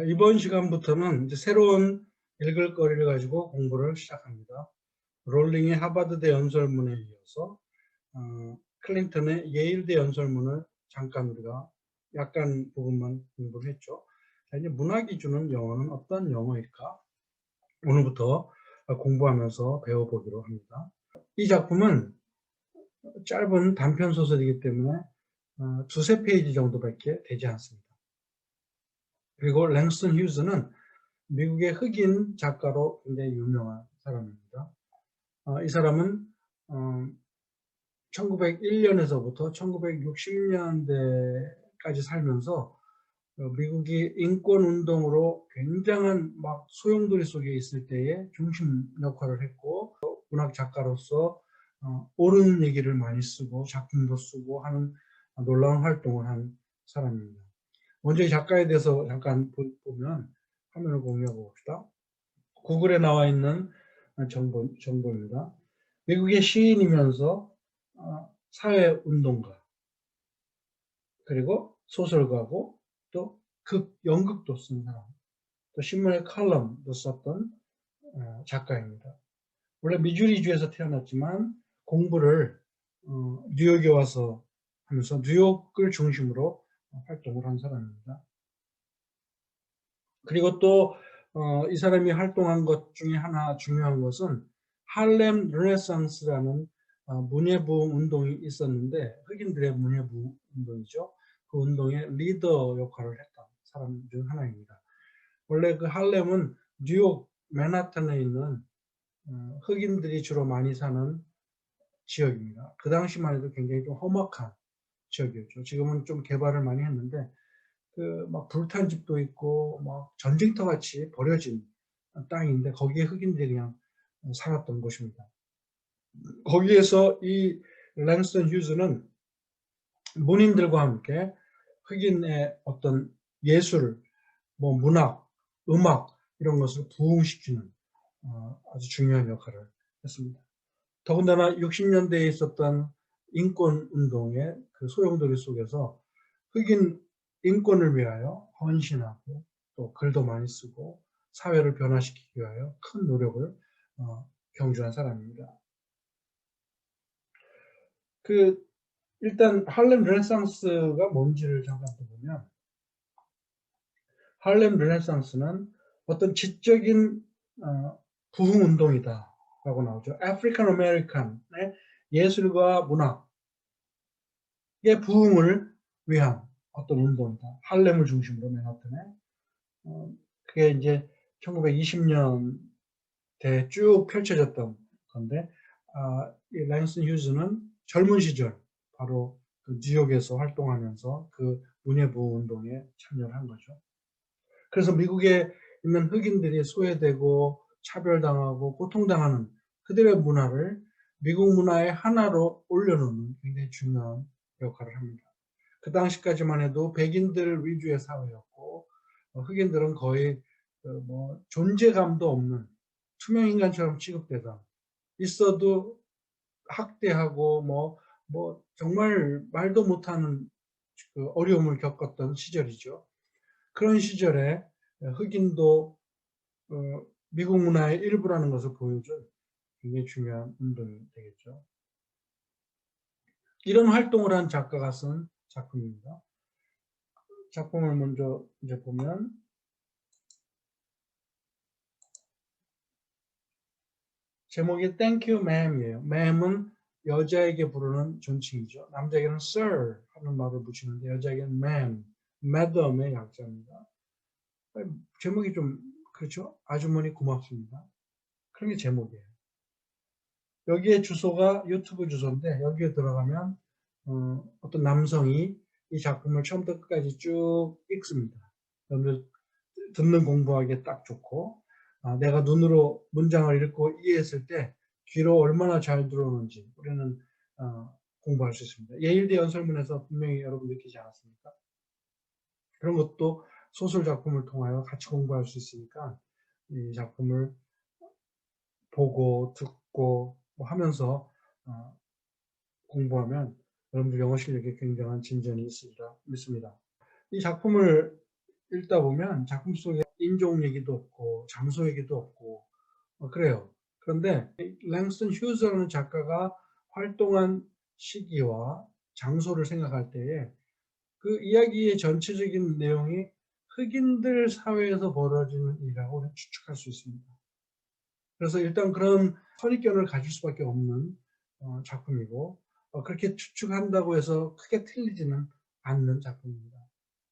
이번 시간부터는 이제 새로운 읽을 거리를 가지고 공부를 시작합니다. 롤링의 하버드대 연설문에 이어서 클린턴의 예일대 연설문을 잠깐 우리가 약간 부분만 공부를 했죠. 자, 이제 문학이 주는 영어는 어떤 영어일까? 오늘부터 공부하면서 배워보기로 합니다. 이 작품은 짧은 단편 소설이기 때문에 두세 페이지 정도밖에 되지 않습니다. 그리고 랭스턴 휴즈는 미국의 흑인 작가로 굉장히 유명한 사람입니다. 이 사람은 1901년에서부터 1960년대까지 살면서 미국이 인권운동으로 굉장한 막 소용돌이 속에 있을 때에 중심 역할을 했고, 문학 작가로서 옳은 얘기를 많이 쓰고 작품도 쓰고 하는 놀라운 활동을 한 사람입니다. 먼저 이 작가에 대해서 잠깐 보면 화면을 공유해 봅시다. 구글에 나와 있는 정보입니다. 미국의 시인이면서 사회운동가, 그리고 소설가고 또 연극도 쓴 사람, 또 신문의 칼럼도 썼던 작가입니다. 원래 미주리주에서 태어났지만 공부를 뉴욕에 와서 하면서 뉴욕을 중심으로 활동을 한 사람입니다. 그리고 또 이 사람이 활동한 것 중에 하나 중요한 것은 할렘 르네상스라는 문예부흥 운동이 있었는데, 흑인들의 문예부흥 운동이죠. 그 운동의 리더 역할을 했던 사람 중 하나입니다. 원래 그 할렘은 뉴욕 맨하탄에 있는 흑인들이 주로 많이 사는 지역입니다. 그 당시만 해도 굉장히 좀 험악한 지역이었죠. 지금은 좀 개발을 많이 했는데 막 불탄 집도 있고 막 전쟁터 같이 버려진 땅인데 거기에 흑인들이 그냥 살았던 곳입니다. 거기에서 이 랭스턴 휴즈는 문인들과 함께 흑인의 어떤 예술, 뭐 문학, 음악 이런 것을 부흥시키는 아주 중요한 역할을 했습니다. 더군다나 60년대에 있었던 인권 운동의 그 소용돌이 속에서 흑인 인권을 위하여 헌신하고 또 글도 많이 쓰고 사회를 변화시키기 위하여 큰 노력을 경주한 사람입니다. 일단 할렘 르네상스가 뭔지를 잠깐 보면, 할렘 르네상스는 어떤 지적인 부흥 운동이다라고 나오죠. 아프리칸 아메리칸의 예술과 문학의 부흥을 위한 어떤 운동이다. 할렘을 중심으로 맨하탄에. 그게 이제 1920년대에 쭉 펼쳐졌던 건데, 이 랭스턴 휴즈는 젊은 시절 바로 그 뉴욕에서 활동하면서 그 문예부흥 운동에 참여를 한 거죠. 그래서 미국에 있는 흑인들이 소외되고 차별당하고 고통당하는 그들의 문화를 미국 문화의 하나로 올려놓는 굉장히 중요한 역할을 합니다. 그 당시까지만 해도 백인들 위주의 사회였고, 흑인들은 거의 뭐 존재감도 없는 투명인간처럼 취급되던, 있어도 학대하고 뭐 정말 말도 못하는 그 어려움을 겪었던 시절이죠. 그런 시절에 흑인도 미국 문화의 일부라는 것을 보여준 굉장히 중요한 운동이 되겠죠. 이런 활동을 한 작가가 쓴 작품입니다. 작품을 먼저 이제 보면, 제목이 Thank you, ma'am이에요. ma'am은 여자에게 부르는 존칭이죠. 남자에게는 sir 하는 말을 붙이는데 여자에게는 ma'am, madam의 약자입니다. 제목이 좀 그렇죠? 아주머니 고맙습니다. 그런 게 제목이에요. 여기에 주소가 유튜브 주소인데, 여기에 들어가면 어떤 남성이 이 작품을 처음부터 끝까지 쭉 읽습니다. 여러분들 듣는 공부하기에 딱 좋고, 내가 눈으로 문장을 읽고 이해했을 때 귀로 얼마나 잘 들어오는지 우리는 공부할 수 있습니다. 예일대 연설문에서 분명히 여러분 느끼지 않았습니까? 그런 것도 소설 작품을 통하여 같이 공부할 수 있으니까 이 작품을 보고 듣고 뭐 하면서 공부하면 여러분들 영어 실력에 굉장한 진전이 있으리라 믿습니다. 이 작품을 읽다 보면 작품 속에 인종 얘기도 없고 장소 얘기도 없고 그래요. 그런데 랭스턴 휴즈라는 작가가 활동한 시기와 장소를 생각할 때에 그 이야기의 전체적인 내용이 흑인들 사회에서 벌어지는 일이라고 우리는 추측할 수 있습니다. 그래서 일단 그런 선입견을 가질 수밖에 없는 작품이고 그렇게 추측한다고 해서 크게 틀리지는 않는 작품입니다.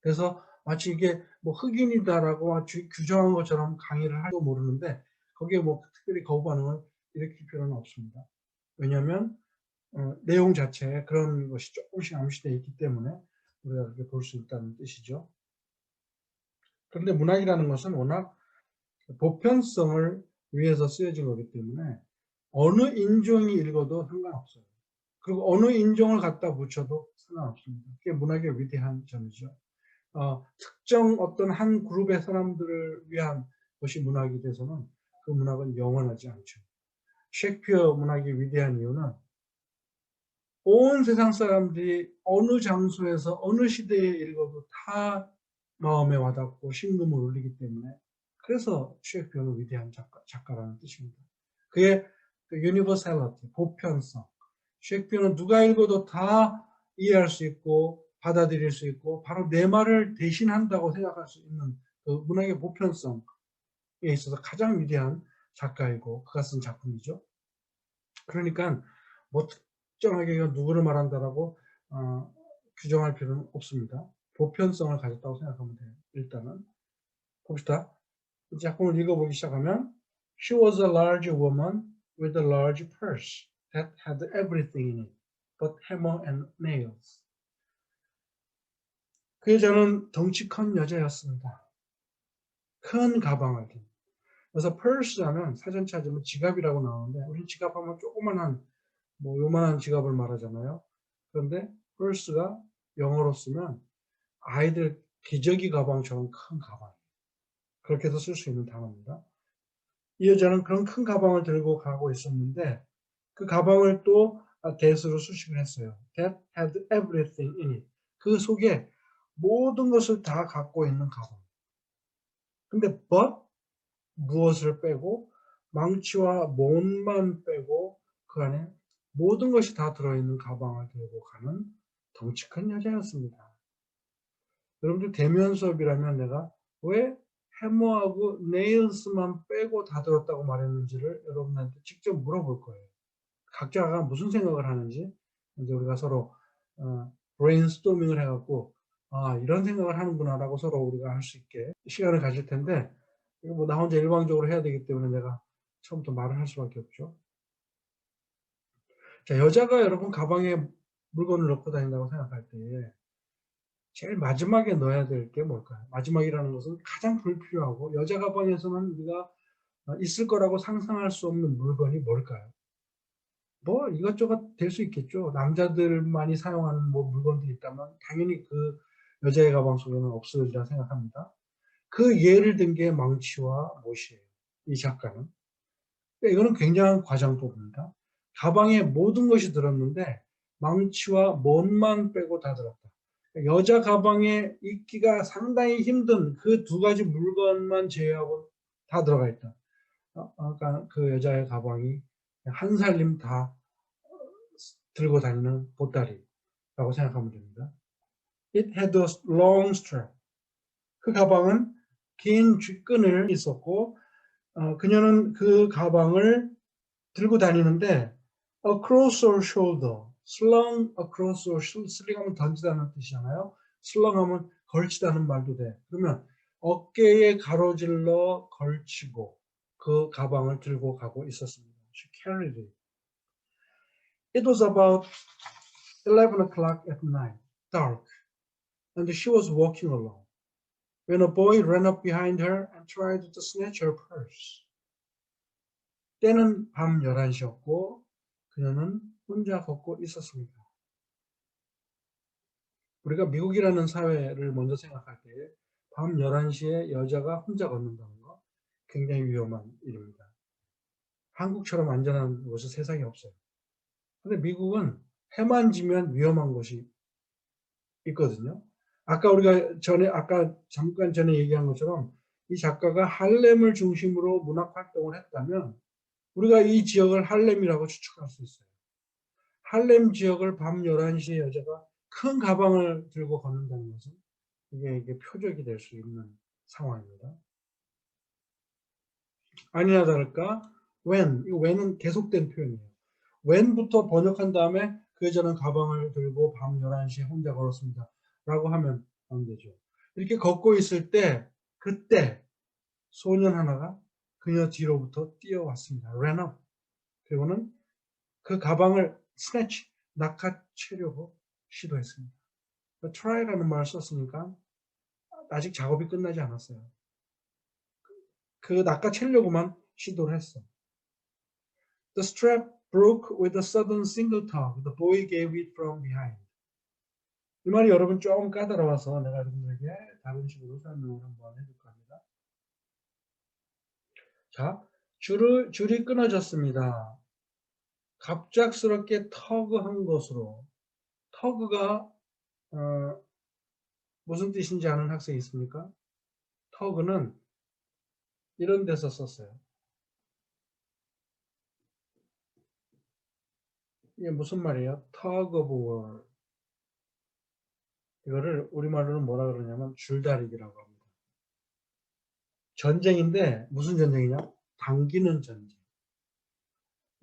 그래서 마치 이게 뭐 흑인이다라고 규정한 것처럼 강의를 할지도 모르는데 거기에 뭐 특별히 거부 반응을 일으킬 필요는 없습니다. 왜냐하면 내용 자체에 그런 것이 조금씩 암시되어 있기 때문에 우리가 그렇게 볼 수 있다는 뜻이죠. 그런데 문학이라는 것은 워낙 보편성을 위해서 쓰여진 거기 때문에 어느 인종이 읽어도 상관없어요. 그리고 어느 인종을 갖다 붙여도 상관없습니다. 그게 문학의 위대한 점이죠. 특정 어떤 한 그룹의 사람들을 위한 것이 문학이 돼서는 그 문학은 영원하지 않죠. 셰익스피어 문학이 위대한 이유는 온 세상 사람들이 어느 장소에서 어느 시대에 읽어도 다 마음에 와닿고 심금을 울리기 때문에 그래서 셰익스피어는 위대한 작가라는 뜻입니다. 그의 유니버살리티, 보편성. 셰익스피어는 누가 읽어도 다 이해할 수 있고 받아들일 수 있고 바로 내 말을 대신한다고 생각할 수 있는 그 문학의 보편성에 있어서 가장 위대한 작가이고 그가 쓴 작품이죠. 그러니까 뭐 특정하게 이건 누구를 말한다라고 규정할 필요는 없습니다. 보편성을 가졌다고 생각하면 돼요. 일단은 봅시다. 이 작품을 읽어보기 시작하면 She was a large woman with a large purse that had everything in it, but hammer and nails. 그 여자는 덩치 큰 여자였습니다. 큰 가방을 든. 그래서 purse 하면 사전 찾으면 지갑이라고 나오는데 우리 지갑하면 조그만한 뭐 요만한 지갑을 말하잖아요. 그런데 purse가 영어로 쓰면 아이들 기저귀 가방처럼 큰 가방. 그렇게 해서 쓸 수 있는 단어입니다. 이 여자는 그런 큰 가방을 들고 가고 있었는데 그 가방을 또 that으로 수식을 했어요. That had everything in it. 그 속에 모든 것을 다 갖고 있는 가방. 근데 but 무엇을 빼고 망치와 못만 빼고 그 안에 모든 것이 다 들어있는 가방을 들고 가는 덩치 큰 여자였습니다. 여러분들 대면 수업이라면 내가 왜 해머하고 네일스만 빼고 다 들었다고 말했는지를 여러분한테 직접 물어볼 거예요. 각자가 무슨 생각을 하는지 이제 우리가 서로 브레인스토밍을 해갖고 이런 생각을 하는구나라고 서로 우리가 할 수 있게 시간을 가질 텐데 이거 뭐 나 혼자 일방적으로 해야 되기 때문에 내가 처음부터 말을 할 수밖에 없죠. 자, 여자가 여러분 가방에 물건을 넣고 다닌다고 생각할 때 제일 마지막에 넣어야 될 게 뭘까요? 마지막이라는 것은 가장 불필요하고 여자 가방에서는 우리가 있을 거라고 상상할 수 없는 물건이 뭘까요? 뭐 이것저것 될 수 있겠죠. 남자들만이 사용하는 뭐 물건들이 있다면 당연히 그 여자의 가방 속에는 없으리라 생각합니다. 그 예를 든 게 망치와 못이에요. 이 작가는. 그러니까 이거는 굉장한 과장법입니다. 가방에 모든 것이 들었는데 망치와 못만 빼고 다 들었다. 여자 가방에 있기가 상당히 힘든 그 두 가지 물건만 제외하고 다 들어가 있다. 그러니까 그 여자의 가방이 한 살림 다 들고 다니는 보따리라고 생각하면 됩니다. It had a long strap. 그 가방은 긴 뒷끈을 있었고 그녀는 그 가방을 들고 다니는데 across her shoulder, slung across her shoulder, 슬링하면 던지다는 뜻이잖아요. 슬렁하면 걸치다는 말도 돼. 그러면 어깨에 가로질러 걸치고 그 가방을 들고 가고 있었습니다. She carried it. It was about 11 o'clock at night, dark, and she was walking alone, when a boy ran up behind her and tried to snatch her purse. 때는 밤 11시였고 그녀는 혼자 걷고 있었습니다. 우리가 미국이라는 사회를 먼저 생각할 때 밤 11시에 여자가 혼자 걷는다는 거 굉장히 위험한 일입니다. 한국처럼 안전한 곳은 세상에 없어요. 근데 미국은 해만 지면 위험한 곳이 있거든요. 아까 우리가 아까 잠깐 전에 얘기한 것처럼 이 작가가 할렘을 중심으로 문학 활동을 했다면 우리가 이 지역을 할렘이라고 추측할 수 있어요. 할렘 지역을 밤 11시에 여자가 큰 가방을 들고 걷는다는 것은 이게 표적이 될 수 있는 상황입니다. 아니나 다를까 when, 이 when은 계속된 표현이에요. when부터 번역한 다음에 그 여자는 가방을 들고 밤 11시에 혼자 걸었습니다. 라고 하면 안 되죠. 이렇게 걷고 있을 때 그때 소년 하나가 그녀 뒤로부터 뛰어왔습니다. ran up. 그리고는 그 가방을 snatch, 낚아채려고 시도했습니다. try라는 말을 썼으니까 아직 작업이 끝나지 않았어요. 그 낚아채려고만 시도를 했어. The strap broke with a sudden single tug. The boy gave it from behind. 이 말이 여러분 조금 까다로워서 내가 여러분들에게 다른 식으로 설명을 한번 해볼까 합니다. 자, 줄이 끊어졌습니다. 갑작스럽게 터그한 것으로. 터그가 무슨 뜻인지 아는 학생이 있습니까? 터그는 이런 데서 썼어요. 이게 무슨 말이에요? tug of war. 이거를 우리말로는 뭐라 그러냐면 줄다리기라고 합니다. 전쟁인데 무슨 전쟁이냐? 당기는 전쟁.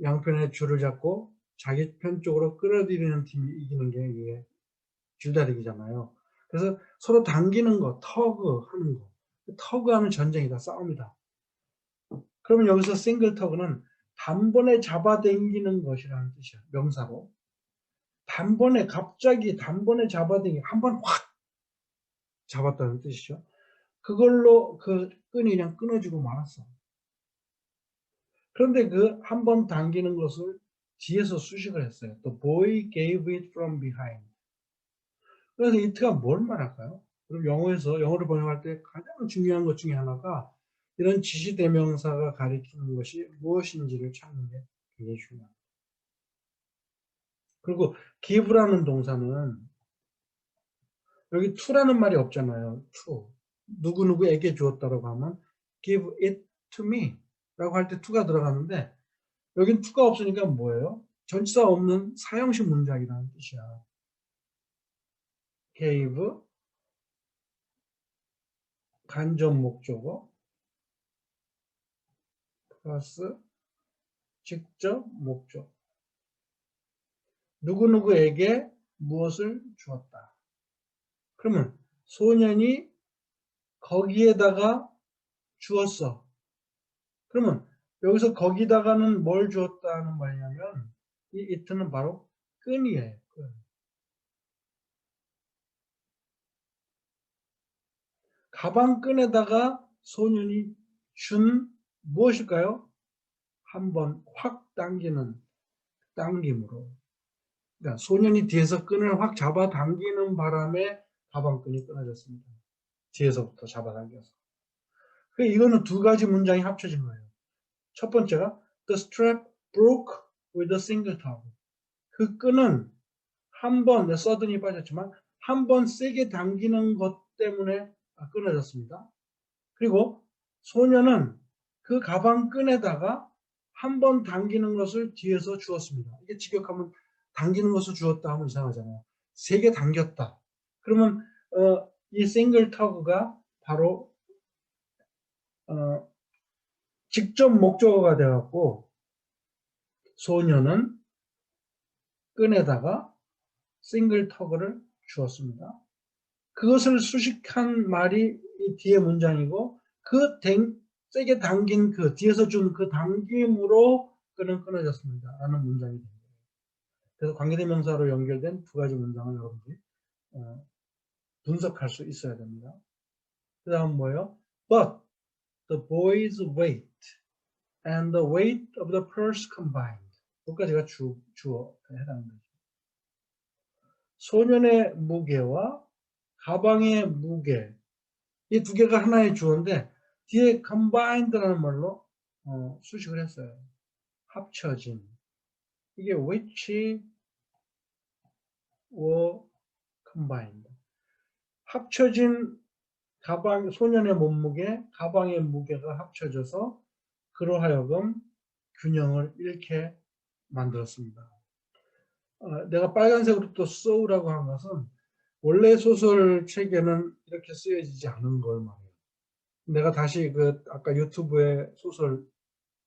양편의 줄을 잡고 자기 편 쪽으로 끌어들이는 팀이 이기는 게 이게 줄다리기잖아요. 그래서 서로 당기는 거, 터그 하는 거. 터그하는 전쟁이다, 싸움이다. 그러면 여기서 싱글 터그는 단번에 잡아당기는 것이라는 뜻이야, 명사로. 갑자기 단번에 잡아당기, 한 번 확 잡았다는 뜻이죠. 그걸로 그 끈이 그냥 끊어지고 말았어. 그런데 그 한 번 당기는 것을 뒤에서 수식을 했어요. The boy gave it from behind. 그래서 it가 뭘 말할까요? 그럼 영어를 번역할 때 가장 중요한 것 중에 하나가 이런 지시대명사가 가리키는 것이 무엇인지를 찾는 게 굉장히 중요합니다. 그리고 give라는 동사는 여기 to라는 말이 없잖아요. to. 누구누구에게 주었다라고 하면 give it to me 라고 할 때 to가 들어가는데 여긴 to가 없으니까 뭐예요? 전치사 없는 사형식 문장이라는 뜻이야. gave 간접 목적어 플러스 직접 목적. 누구누구에게 무엇을 주었다. 그러면 소년이 거기에다가 주었어. 그러면 여기서 거기다가는 뭘 주었다는 말이냐면 이 it는 바로 끈이에요. 끈. 가방끈에다가 소년이 준 무엇일까요? 한번 확 당김으로. 그러니까 소년이 뒤에서 끈을 확 잡아당기는 바람에 가방끈이 끊어졌습니다. 뒤에서부터 잡아당겨서. 이거는 두 가지 문장이 합쳐진 거예요. 첫 번째가 The strap broke with a single tug. 그 끈은 한 번, 서든이 빠졌지만 한 번 세게 당기는 것 때문에 끊어졌습니다. 그리고 소년은 그 가방끈에다가 한 번 당기는 것을 뒤에서 주었습니다. 이게 직역하면 당기는 것을 주었다 하면 이상하잖아요. 세게 당겼다. 그러면 이 싱글 터그가 바로 직접 목적어가 되었고 소년은 끈에다가 싱글 터그를 주었습니다. 그것을 수식한 말이 이 뒤에 문장이고 세게 당긴 그 뒤에서 준 그 당김으로 끈은 끊어졌습니다. 라는 문장이 됩니다. 그래서 관계대명사로 연결된 두 가지 문장을 여러분들이 분석할 수 있어야 됩니다. 그 다음 뭐예요? But the boy's weight and the weight of the purse combined. 여기까지가 주어에 해당합니다. 소년의 무게와 가방의 무게, 이 두 개가 하나의 주어인데 뒤에 combined라는 말로 수식을 했어요. 합쳐진. 이게 which were combined. 합쳐진 가방, 소년의 몸무게, 가방의 무게가 합쳐져서 그로 하여금 균형을 잃게 만들었습니다. 내가 빨간색으로 또 so라고 한 것은 원래 소설책에는 이렇게 쓰여지지 않은 걸 말해요. 내가 다시 그 아까 유튜브에 소설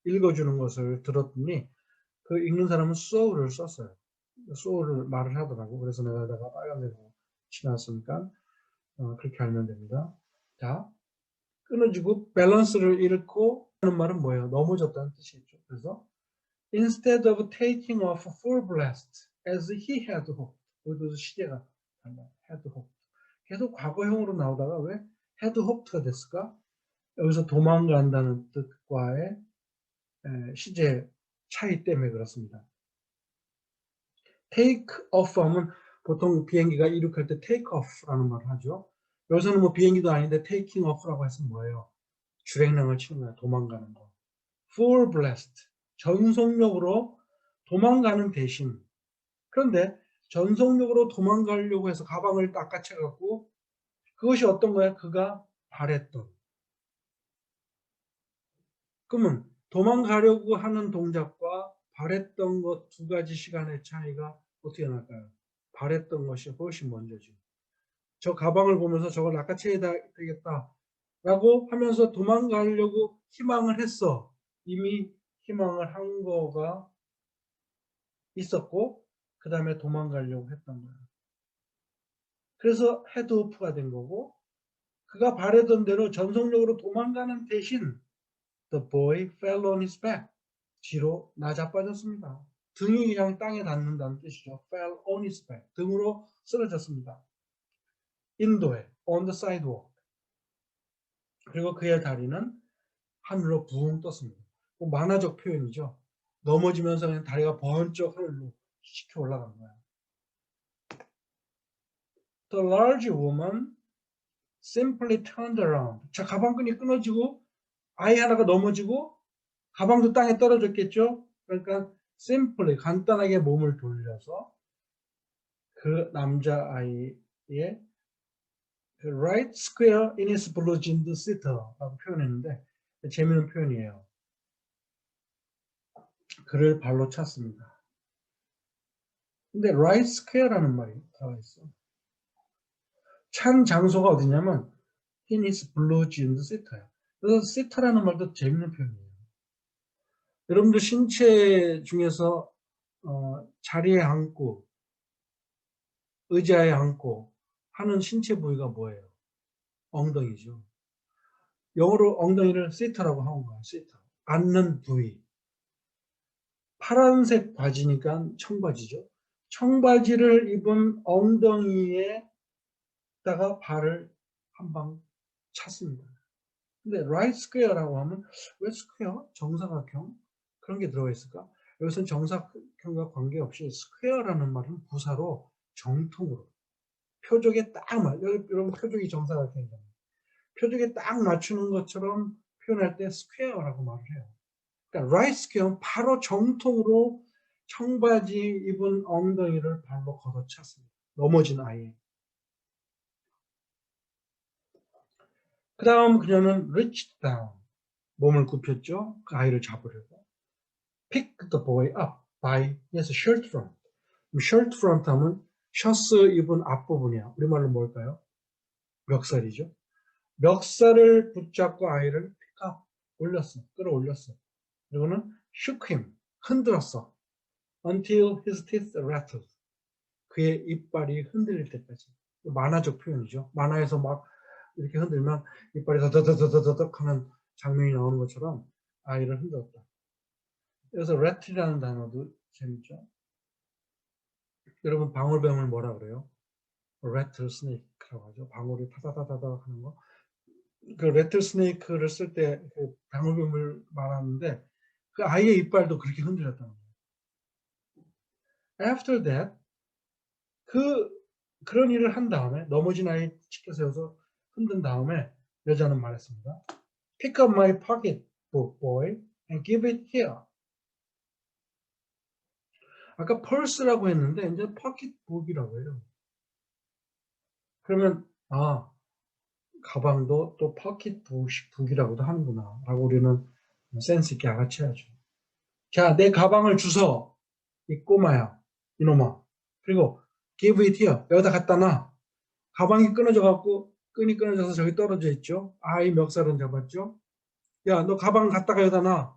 읽어주는 것을 들었더니 그 읽는 사람은 so를 썼어요. so를 말을 하더라고. 그래서 내가 빨간색으로 칠해놨으니까 그렇게 알면 됩니다. 자, 끊어지고 밸런스를 잃고 하는 말은 뭐예요? 넘어졌다는 뜻이겠죠. 그래서 instead of taking off full blast as he had hoped. 여기도 시제가 달라요. had hoped. 계속 과거형으로 나오다가 왜 had hoped가 됐을까? 여기서 도망간다는 뜻과의 시제 차이 때문에 그렇습니다. take off 하면 보통 비행기가 이륙할 때 take off라는 말을 하죠. 여기서는 뭐 비행기도 아닌데 taking off라고 해서 뭐예요? 주행랑을 치는 거야. 도망가는 거. full blast. 전속력으로 도망가는 대신. 그런데 전속력으로 도망가려고 해서 가방을 낚아채 갖고 그것이 어떤 거야? 그가 바랬던. 그러면 도망가려고 하는 동작과 바랬던 것 두 가지 시간의 차이가 어떻게 날까요? 바랬던 것이 훨씬 먼저죠. 저 가방을 보면서 저걸 낚아채야 되겠다라고 하면서 도망가려고 희망을 했어. 이미 희망을 한 거가 있었고 그 다음에 도망가려고 했던 거야. 그래서 헤드오프가 된 거고 그가 바라던 대로 전속력으로 도망가는 대신 the boy fell on his back. 뒤로 나자빠졌습니다. 등이 그냥 땅에 닿는다는 뜻이죠. fell on his back. 등으로 쓰러졌습니다. 인도에 on the sidewalk. 그리고 그의 다리는 하늘로 붕 떴습니다. 만화적 표현이죠. 넘어지면서 그냥 다리가 번쩍 하늘로 시켜 올라간 거야. The large woman simply turned around. 자, 가방끈이 끊어지고 아이 하나가 넘어지고 가방도 땅에 떨어졌겠죠. 그러니까 simply 간단하게 몸을 돌려서 그 남자아이의 그 right square in his blue jeans sitter라고 표현했는데 재미있는 표현이에요. 그를 발로 찼습니다. 근데 right square라는 말이 들어가 있어. 찬 장소가 어디냐면 in his blue jeans sitter야. 그래서 sitter라는 말도 재미있는 표현이에요. 여러분들 신체 중에서 자리에 앉고 의자에 앉고 하는 신체 부위가 뭐예요? 엉덩이죠. 영어로 엉덩이를 sit라고 하는 거야. sit. 앉는 부위. 파란색 바지니까 청바지죠. 청바지를 입은 엉덩이에다가 발을 한 방 찼습니다. 근데 right square라고 하면 왜 square? 정사각형? 그런 게 들어가 있을까? 여기서는 정사각형과 관계없이 square라는 말은 부사로 정통으로 표적에 딱 여러분 표적이 정사각형이잖아요. 표적에 딱 맞추는 것처럼 표현할 때 square라고 말을 해요. 그러니까 right square는 바로 정통으로 청바지 입은 엉덩이를 발로 걷어찼습니다. 넘어진 아이. 그 다음 그녀는 reached down. 몸을 굽혔죠. 그 아이를 잡으려고. pick the boy up by his shirt front. shirt front 하면 셔츠 입은 앞부분이야. 우리말로 뭘까요? 멱살이죠. 멱살을 붙잡고 아이를 pick up 올렸어. 끌어올렸어. 그리고는 shook him 흔들었어. until his teeth rattled. 그의 이빨이 흔들릴 때까지. 만화적 표현이죠. 만화에서 막 이렇게 흔들면 이빨이 더더더더더덕 하는 장면이 나오는 것처럼 아이를 흔들었다. 그래서 rattle이라는 단어도 재밌죠. 여러분 방울뱀을 뭐라 그래요? rattlesnake라고 하죠. 방울이 타다다다다 하는 거. 그 rattlesnake를 쓸 때 그 방울뱀을 말하는데 그 아이의 이빨도 그렇게 흔들렸다는 거예요. After that, 그런 일을 한 다음에 넘어진 아이 치켜 세워서 흔든 다음에 여자는 말했습니다. Pick up my pocketbook, boy, and give it here. 아까 purse라고 했는데 이제 pocketbook이라고 해요. 그러면 아, 가방도 또 포켓북이라고도 하는구나 라고 우리는 센스 있게 알아채야죠. 자, 내 가방을 주워. 이 꼬마야, 이놈아. 그리고 give it here. 여기다 갖다 놔. 가방이 끊어져 갖고 끈이 끊어져서 저기 떨어져 있죠. 이 멱살은 잡았죠. 야, 너 가방 갖다가 여기다 놔.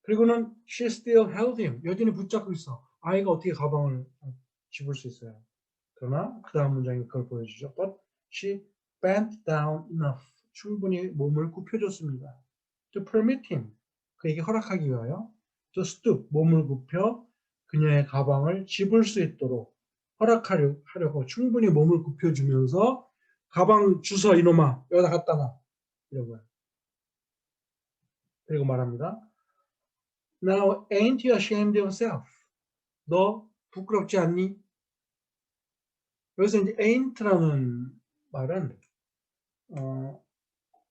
그리고는 she still held him. 여전히 붙잡고 있어. 아이가 어떻게 가방을 집을 수 있어요. 그러나 그 다음 문장이 그걸 보여주죠. But she bent down enough. 충분히 몸을 굽혀줬습니다. To permit him. 그에게 허락하기 위하여 to stoop. 몸을 굽혀 그녀의 가방을 집을 수 있도록 허락하려고 충분히 몸을 굽혀주면서 가방 주워 이놈아 여기다 갖다 놔. 이러고요. 그리고 말합니다. Now ain't you ashamed of yourself? 너 부끄럽지 않니? 여기서 이제 ain't라는 말은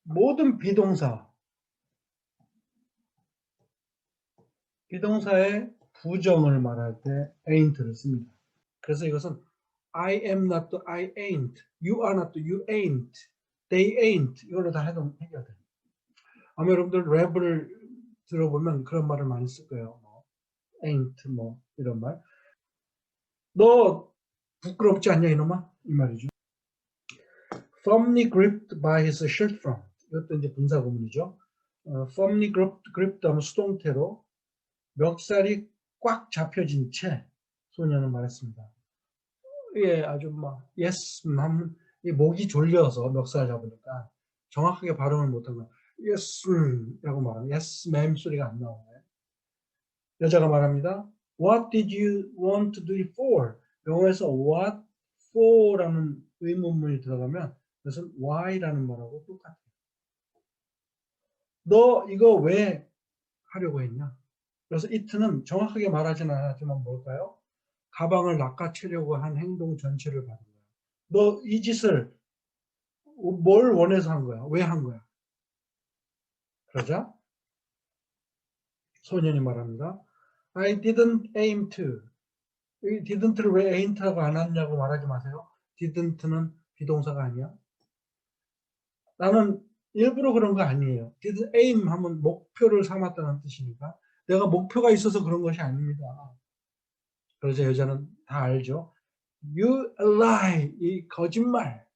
모든 비동사의 부정을 말할 때 ain't를 씁니다. 그래서 이것은 I am not, I ain't, you are not, you ain't, they ain't 이걸로 다 해결돼요. 아마 여러분들 랩을 들어보면 그런 말을 많이 쓸 거예요. ain't 뭐 이런 말. 너 부끄럽지 않냐 이놈아? 이 말이죠. firmly gripped by his shirt front. 이것도 이제 분사구문이죠. firmly gripped 하면 수동태로 멱살이 꽉 잡혀진 채 소녀는 말했습니다. 예, 아주 막 yes 하면 목이 졸려서 멱살 잡으니까 정확하게 발음을 못한 거예요. yes 라고 말하면 yes ma'am 소리가 안 나오네. 여자가 말합니다. What did you want to do it for? 영어에서 what for라는 의문문이 들어가면 그것은 why라는 말하고 똑같아요. 너 이거 왜 하려고 했냐? 그래서 it는 정확하게 말하지는 않았지만 뭘까요? 가방을 낚아채려고 한 행동 전체를 받은 거야. 너 이 짓을 뭘 원해서 한 거야? 왜 한 거야? 그러자 소년이 말합니다. I didn't aim to. 이 didn't를 왜 ain't라고 안 했냐고 말하지 마세요. didn't는 비동사가 아니야. 나는 일부러 그런 거 아니에요. didn't aim 하면 목표를 삼았다는 뜻이니까 내가 목표가 있어서 그런 것이 아닙니다. 그러자 여자는 다 알죠. You lie. 이 거짓말.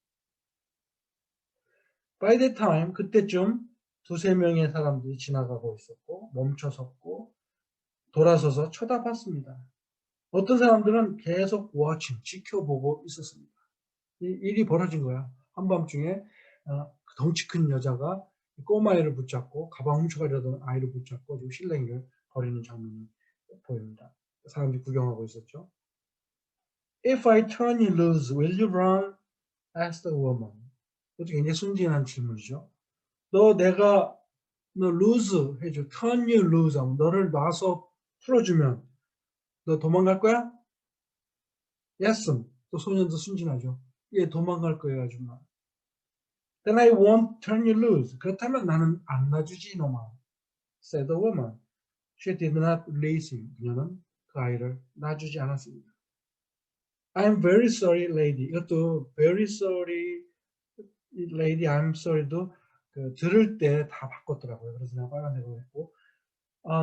By that time, 그때쯤 두세 명의 사람들이 지나가고 있었고 멈춰섰고 돌아서서 쳐다봤습니다. 어떤 사람들은 계속 watching, 지켜보고 있었습니다. 이 일이 벌어진 거야. 한밤중에 덩치 큰 여자가 꼬마애를 붙잡고 가방 훔쳐가려던 아이를 붙잡고 지금 실랭이를 벌이는 장면이 보입니다. 사람들이 구경하고 있었죠. If I turn you loose, will you run? asked the woman. 이것도 굉장히 순진한 질문이죠. 너 lose 해줘. turn you loose 하면 너를 놔서 풀어주면 너 도망갈 거야? Yes. 또 소년도 순진하죠. 예, 도망갈 거예요, 아줌마. Then I won't turn you loose. 그렇다면 나는 안 놔주지, 이놈아. said the woman. She did not release him. 그녀는 그 아이를 놔주지 않았습니다. I'm very sorry, lady. 이것도 very sorry, lady, I'm sorry도 들을 때 다 바꿨더라고요. 그래서 내가 빨간색으로 했고,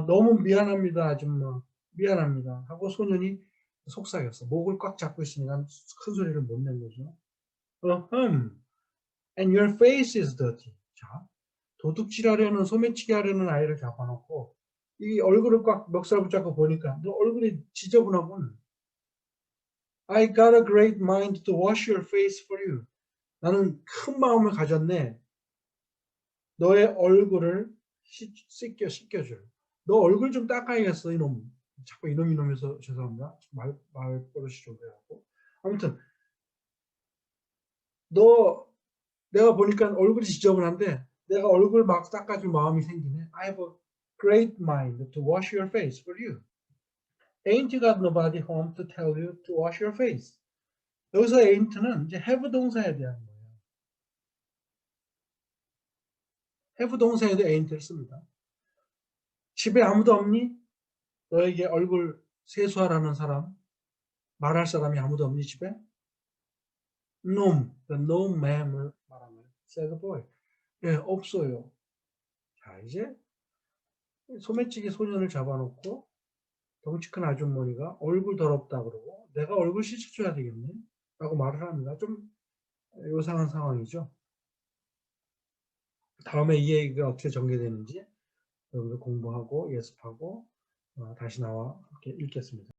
너무 미안합니다, 아줌마. 미안합니다. 하고 소년이 속삭였어. 목을 꽉 잡고 있으니까 큰 소리를 못 낸 거죠. And your face is dirty. 자, 도둑질하려는 소매치기 하려는 아이를 잡아놓고 이 얼굴을 꽉 멱살 붙잡고 보니까 너 얼굴이 지저분하군. I got a great mind to wash your face for you. 나는 큰 마음을 가졌네. 너의 얼굴을 씻겨줄. 너 얼굴 좀 닦아야겠어, 이놈. 자꾸 이놈해서 죄송합니다. 말버릇이 좀 그래갖고. 아무튼 내가 보니까 얼굴이 지저분한데 내가 얼굴 막 닦아줄 마음이 생기네. I have a great mind to wash your face for you. Ain't you got nobody home to tell you to wash your face? 여기서 ain't는 이제 have 동사에 대한 거예요. have 동사에도 ain't를 씁니다. 집에 아무도 없니? 너에게 얼굴 세수하라는 사람, 말할 사람이 아무도 없니 집에? 놈, no ma'am을 말하면 said the boy. 예, 없어요. 자, 이제 소매치기 소년을 잡아놓고 덩치 큰 아주머니가 얼굴 더럽다 그러고 내가 얼굴 씻어줘야 되겠네 라고 말을 합니다. 좀 요상한 상황이죠. 다음에 이 얘기가 어떻게 전개되는지 여러분들 공부하고 예습하고 다시 나와 이렇게 읽겠습니다.